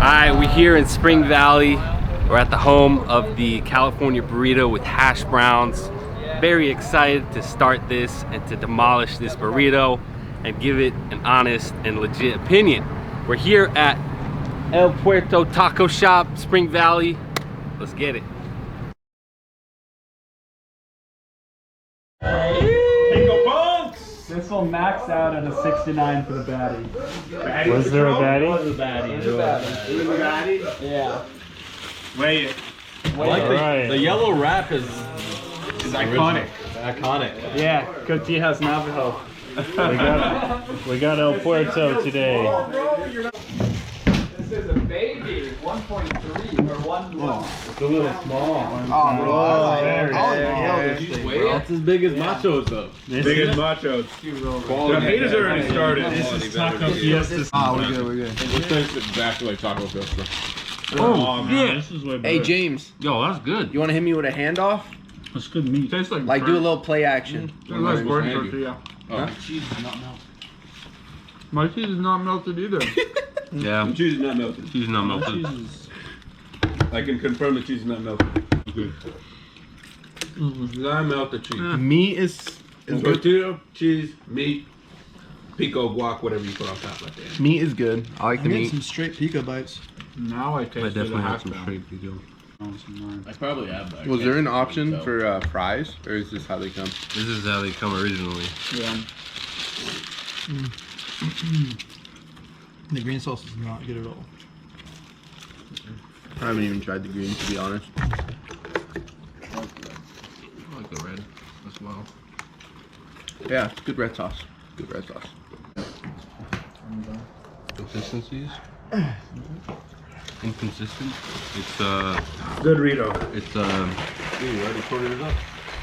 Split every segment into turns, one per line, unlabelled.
Alright, we're here in Spring Valley. We're at the home of the California burrito with hash browns. Very excited to start this and to demolish this burrito and give it an honest and legit opinion. We're here at El Puerto Taco Shop, Spring Valley. Let's get it.
This will max out at a 69 for the baddie.
Was there a baddie?
It was a baddie. It was a baddie? Yeah.
Wait.
I like the yellow wrap is
iconic.
Iconic.
Yeah, Cotijas Navajo.
We got El Puerto today.
This is a baby, 1.3 or 1.
It's a little small.
It's as big as Machos though.
Big as Machos. The haters already started.
This is Taco Fiesta.
We're good.
This tastes exactly like Taco Fiesta.
Oh man, this is way better.
Hey James,
Yo, that's good.
you want to hit me with a handoff?
That's good meat.
Tastes
Like do a little play action.
Like burnt tortilla.
Oh.
Cheese is not melted.
My cheese is not melted either.
Yeah,
Cheese is not melted.
cheese not melted.
I can confirm the cheese is not melted. Okay. I melt the cheese.
Meat is
Tortilla, cheese, meat, pico, guac, whatever you put on top like that.
meat is good. I like the
Get
meat.
some straight pico bites.
Now I taste the hash brown.
straight pico.
I probably have that.
Was there an option for fries, or is this how they come?
This is how they come originally.
Yeah.
The green sauce is not good at all.
I haven't even tried the green, to be honest.
I like the red as well.
Yeah, it's good red sauce. Good red sauce.
Consistencies. Inconsistent. It's
Good Rito.
it's
You already poured it up.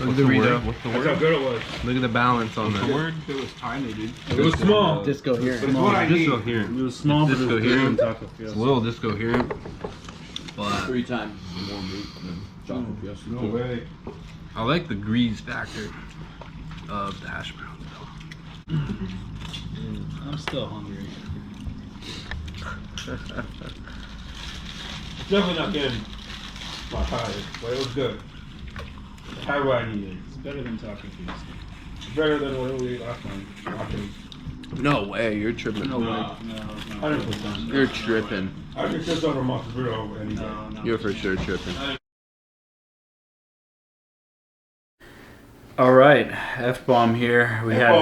Look at the Rito.
What's the
That's how
word?
good it was.
Look at the balance on that.
Word?
It was tiny, dude. It was small.
Disco here.
But it's what I need.
Discoherent.
It was small, but
It's
it was
discoherent.
good on Taco
It's a
Fiesta.
little discoherent, but
3 times more meat than Taco Fiesta.
No way.
I like the grease factor of the hash browns though.
I'm still hungry.
It's definitely not getting my highest, but it was good. The high where I needed.
It's better than Taco Fiesta.
It's better than what we ate last time.
No way, you're tripping.
No, it's not.
100%.
You're tripping.
I could just over Monster Burrito any day.
No.
You're for sure tripping.
All right, F-bomb here. We had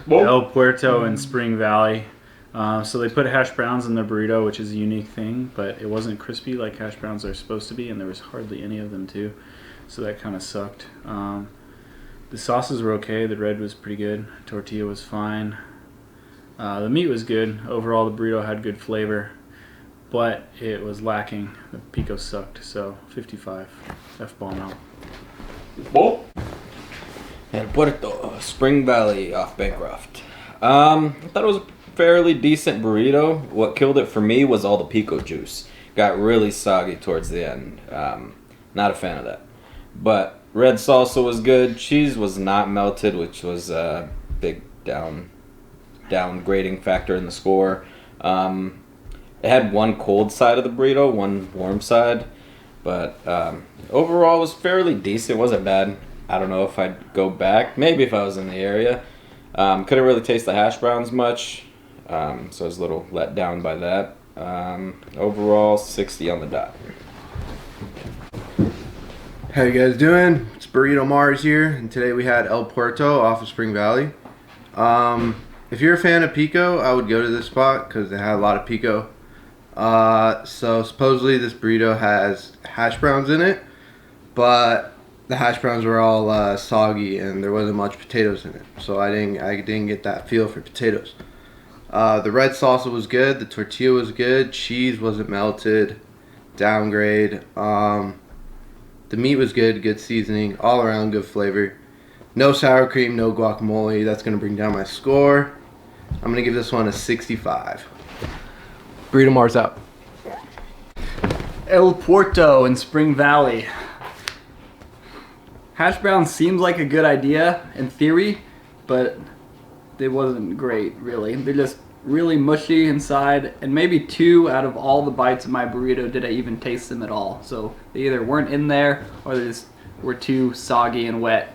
El Puerto in Spring Valley. So they put hash browns in their burrito, which is a unique thing, but it wasn't crispy like hash browns are supposed to be, and there was hardly any of them too. So that kind of sucked. The sauces were okay. The red was pretty good. Tortilla was fine. The meat was good. Overall, the burrito had good flavor, but it was lacking. The pico sucked. So 55. F-bomb out.
And Puerto, Spring Valley off Bancroft. I thought it was a fairly decent burrito. What killed it for me was all the pico juice. Got really soggy towards the end. Not a fan of that. But red salsa was good. Cheese was not melted, which was a big downgrading factor in the score. It had one cold side of the burrito, one warm side. But overall, it was fairly decent. It wasn't bad. I don't know if I'd go back. Maybe if I was in the area. Couldn't really taste the hash browns much. So I was a little let down by that. Overall, 60 on the dot.
How you guys doing? It's Burrito Mars here, and today we had El Puerto off of Spring Valley. If you're a fan of pico, I would go to this spot because they had a lot of pico. So supposedly this burrito has hash browns in it, but the hash browns were all soggy and there wasn't much potatoes in it, so I didn't get that feel for potatoes. The red salsa was good, the tortilla was good, cheese wasn't melted, downgrade. The meat was good seasoning, all around good flavor. No sour cream, no guacamole. That's gonna bring down my score. I'm gonna give this one a 65. Burrito Mars out.
El Puerto in Spring Valley. Hash brown seems like a good idea in theory, but it wasn't great, really. They're just
really mushy inside, and maybe 2 out of all the bites of my burrito did I even taste them at all. So they either weren't in there or they just were too soggy and wet.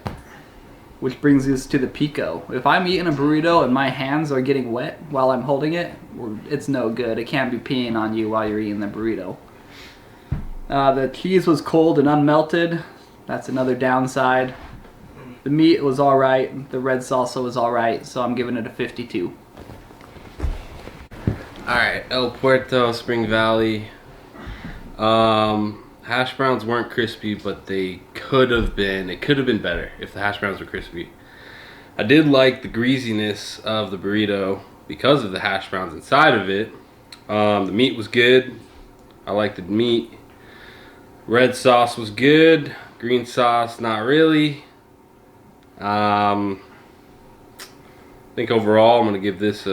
Which brings us to the pico. If I'm eating a burrito and my hands are getting wet while I'm holding it, it's no good. It can't be peeing on you while you're eating the burrito. The cheese was cold and unmelted. That's another downside. The meat was alright. The red salsa was alright, so I'm giving it a 52.
Alright, El Puerto, Spring Valley. Hash browns weren't crispy, but they could have been. It could have been better if the hash browns were crispy. I did like the greasiness of the burrito because of the hash browns inside of it. The meat was good. I liked the meat. Red sauce was good. Green sauce, not really. I think overall I'm gonna give this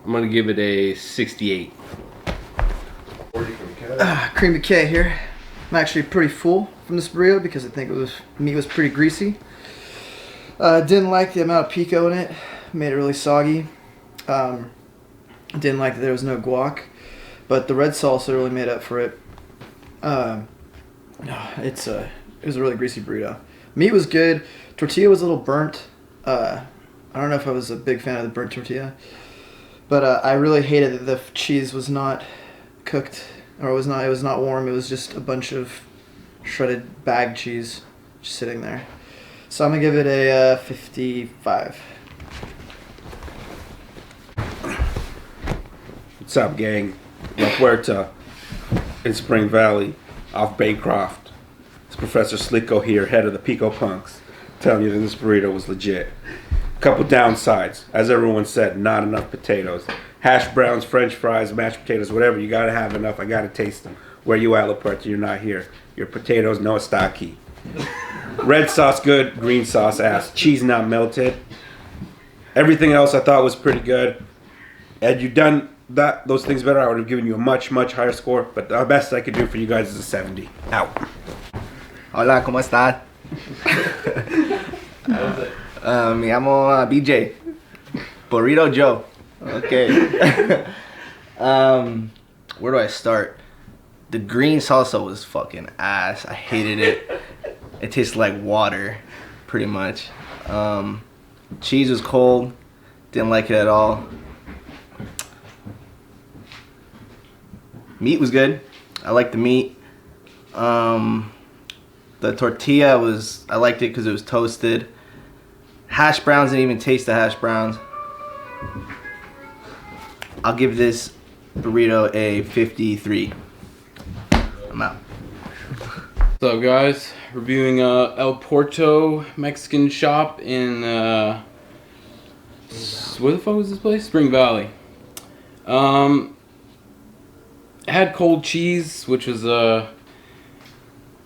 I'm gonna give it a 68.
Creamy K here. I'm actually pretty full from this burrito because I think meat was pretty greasy. Didn't like the amount of pico in it. Made it really soggy. Didn't like that there was no guac, but the red salsa really made up for it. It was a really greasy burrito. Meat was good. Tortilla was a little burnt. I don't know if I was a big fan of the burnt tortilla, but I really hated that the cheese was not cooked, or it was not warm. It was just a bunch of shredded bag cheese just sitting there. So I'm gonna give it a 55.
What's up, gang? La Puerta in Spring Valley, off Bancroft. It's Professor Slicko here, head of the Pico Punks, telling you that this burrito was legit. Couple downsides. As everyone said, not enough potatoes. Hash browns, french fries, mashed potatoes, whatever. You gotta have enough. I gotta taste them. Where you at, La Puerta? You're not here. Your potatoes, no está aquí. Red sauce, good. Green sauce, ass. Cheese not melted. Everything else I thought was pretty good. Had you done those things better, I would have given you a much, much higher score. But the best I could do for you guys is a 70. Out.
Hola, ¿cómo estás? Me llamo BJ. Burrito Joe. Okay. Where do I start? The green salsa was fucking ass. I hated it. It tastes like water, pretty much. Cheese was cold. Didn't like it at all. Meat was good. I liked the meat. The tortilla I liked it because it was toasted. Hash browns, didn't even taste the hash browns. I'll give this burrito a 53. I'm out.
What's up, guys? Reviewing El Puerto Mexican shop in where the fuck was this place? Spring Valley. It had cold cheese, which was a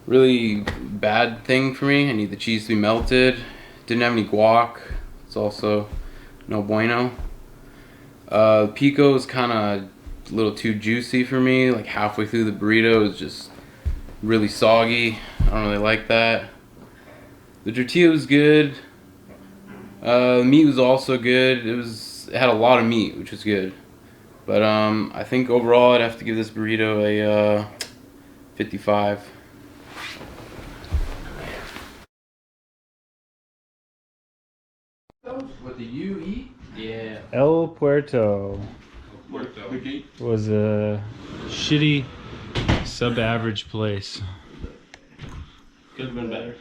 really bad thing for me. I need the cheese to be melted. Didn't have any guac. It's also no bueno. Pico was kind of a little too juicy for me. Like halfway through the burrito, it was just really soggy. I don't really like that. The tortilla was good. The meat was also good. It had a lot of meat, which was good. But I think overall I'd have to give this burrito a 55. What do you eat? Yeah.
El Puerto was a shitty, sub-average place.
Could have been better.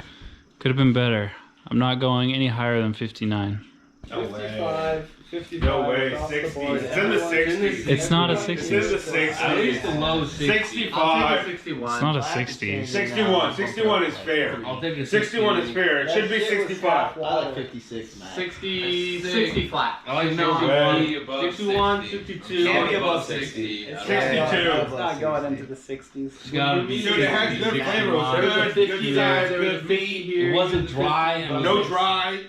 Could have been better. I'm not going any higher than 59.
55, 55.
No way,
across the
60s.
board.
It's in the 60s.
It's not a
It's in
60s.
the 60s.
At least the low 60.
65.
It's not a 60s.
61. 61 is fair.
I'll take a
61 is fair. It should be 65.
I like 56, man.
60 flat.
I like
No,
61, 62.
Can't be above 60.
It's
62.
not going into the 60s.
It's gotta be
Dude, it has good flavor. It was good. Good size, good meat.
It wasn't dry. And
No dry.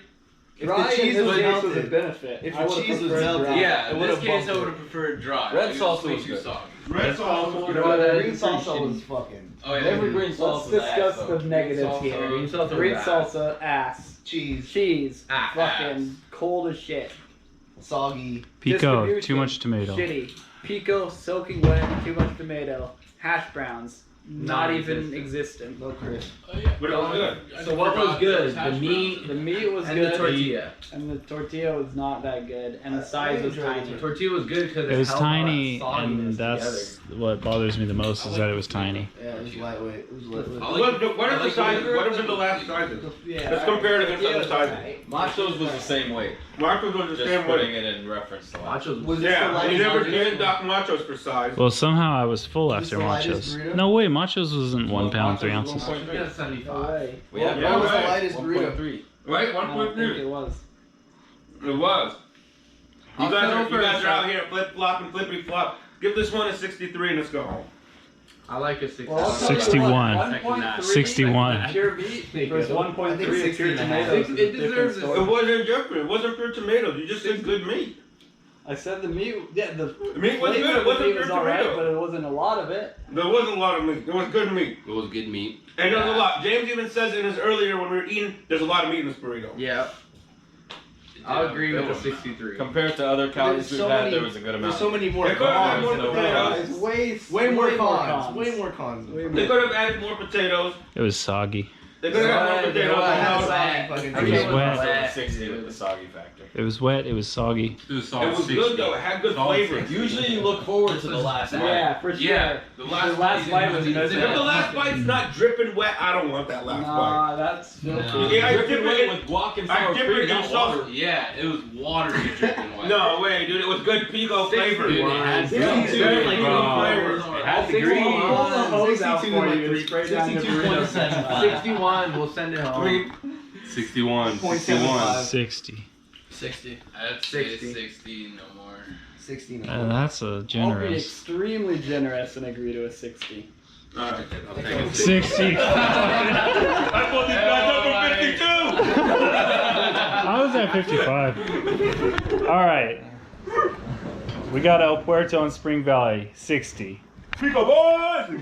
If the cheese was
was a
melted,
benefit.
if the cheese was melted,
Yeah, in this case I
bumped
would have preferred dry.
Red
Like,
sauce
it's
was
too
good.
soggy.
Red sauce was
you
good.
know what? Green salsa was fucking.
Oh yeah.
Every green sauce
Let's
was
discuss
ass,
the
though.
negatives here.
Green salsa
Green
was
salsa, ass.
Cheese.
Cheese,
Ah,
fucking cold as shit.
soggy.
Pico,
Distribution,
too much tomato.
Shitty. Pico, soaking wet, too much tomato. Hash browns, not even existent.
No crisp.
But it was good.
So what was good? The meat
The meat was
and
good,
the tortilla.
and the tortilla was not that good, and the size was tiny.
The tortilla was good because
It was tiny, and that's what bothers me the most is that it was tiny.
Yeah, it was lightweight. It was lightweight.
What are the sizes? What have been the last sizes?
Yeah,
Let's compare it against other sizes.
Machos was the same weight.
Marcos was the
Just
same
putting
way.
it in reference to
Machos
Was this the
Yeah, we
lightest
never
burrito?
did Doc Machos for size.
Well, somehow I was full
Is this
after
the lightest
Machos.
burrito?
No way, Machos wasn't 1 pound 3 ounces.
Yeah, 75.
way.
We had
Yeah,
What was the
right.
lightest burrito?
1.3.
Right?
I don't think it
1.3.
was.
It was. You
I'll
guys
settle
are,
for
you guys
a
are out here flip flopping, flippity flop. Give this one a 63 and let's go home.
I like a 60.
Well, I'll tell you
61.
what, 1.3
61.
pure meat versus
I
1.3
think
pure
69.
tomatoes.
It
is a
deserves
different
it.
story.
It wasn't different. It wasn't pure tomatoes. You just said good meat.
I said the meat, yeah, the
meat was
flavor
good. It
of the
wasn't
meat was
pure
alright,
tomato.
but it wasn't a lot of it.
There wasn't a lot of meat. There was good meat.
It was good meat.
And there was a lot. James even says in his earlier when we were eating, there's a lot of meat in this burrito.
Yeah. I'll agree with the 63.
Compared to other calories we've
so
had,
many-
there was a good amount.
There's so many more
They could have had
cons.
more potatoes.
It's way
Way more
more
cons. Way more cons.
Way
They could have added more potatoes.
It was soggy.
They could have had more
Right,
potatoes.
right.
and
Right.
now-
It was wet.
Wet. 60 with the soggy factor.
It was wet. It was soggy.
It was good though. It had good flavor.
Usually you look forward to the last bite.
Yeah, for sure.
Yeah,
the last bite was good.
If the last bite's not dripping wet, I don't want that last bite.
Nah, that's filthy.
Yeah, I dip
Dripping
it
wet
in.
with guac and
I
sour
dip
cream,
it in
not
sauce.
water. Yeah, it was watery dripping wet.
No way, dude. It was good pico flavor.
Dude, it had
Good
good
flavor.
It had the
Pull
green.
the hose out for you and spray down your burrito.
61, we'll send it
I
home.
mean,
61.
0.75.
60.
60.
I'd say 60, no more.
16.
That's a
I'll be
generous.
extremely generous and agree to a 60.
alright.
I'll take it.
60.
I put these guys up for 52.
I was at 55. All right. We got El Puerto and Spring Valley, 60.
Pico boys.